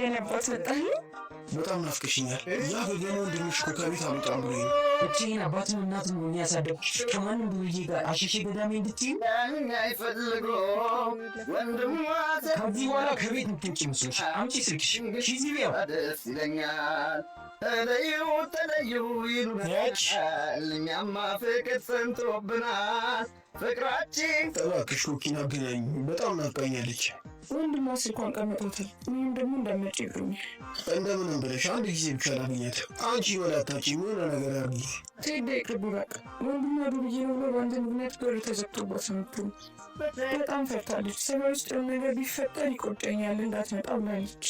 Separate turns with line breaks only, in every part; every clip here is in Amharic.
የነባት መጣህ?
በጣም ናፍቀሽኛል። ያ በገና ወንድምሽ እኮ ከቤት አልወጣም ብሎኝ ነው።
ብቻዬን አባትን እናትን ነው የሚያሳደግኩሽ። ከማንም ብዬ ጋር አሸሼ ገዳሜ እንድትይኝ ከዚህ በኋላ ከቤት ምትውጭ መስሎሽ? አምጪ ስልክሽ ሺዚቢያው
ደስ ይለኛል። ተለዩ ይሉኛል። እኛማ ፍቅር ሰምቶብናል። ፍቅራችን
እባክሽ ኮኪን አገናኝ። በጣም ናፍቃኛለች።
ወንድሟ ስልኳን ቀምጦታል። እኔም ደግሞ እንዳመጭ ይብሩኛል።
እንደምንም ብለሽ አንድ ጊዜ ብቻ ላግኘት። አንቺ ወላታች የሆነ ነገር አድርጊ።
ትሄዳ ይቅርቡ በቃ። ወንድሟ ዱርዬ ነው ብሎ በአንድ ምክንያት በር ተዘግቶባት ነው። በጣም ፈርታለች። ሰማይ ውስጥ ነገር ቢፈጠር ይቆጨኛል እንዳትመጣ ብላለች።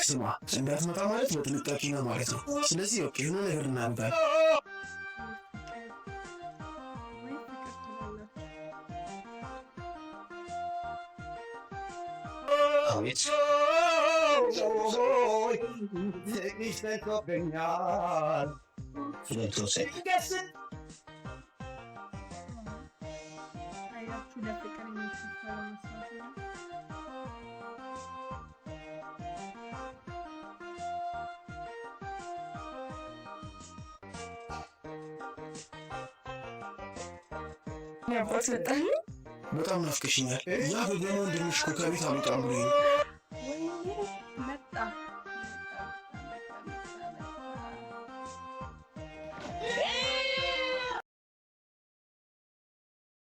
ስማ እንዳትመጣ ማለት በጥንቃቄ ነው ማለት ነው። ስለዚህ በቃ የሆነ ነገር እናድርጋለን።
አቤት ትንሽ ተቆብኛል።
የአባት መጣህ?
በጣም ናፍቀሽኛል። ያ በገና ወንድምሽ እኮ ከቤት አልወጣም ብሎኝ ነው።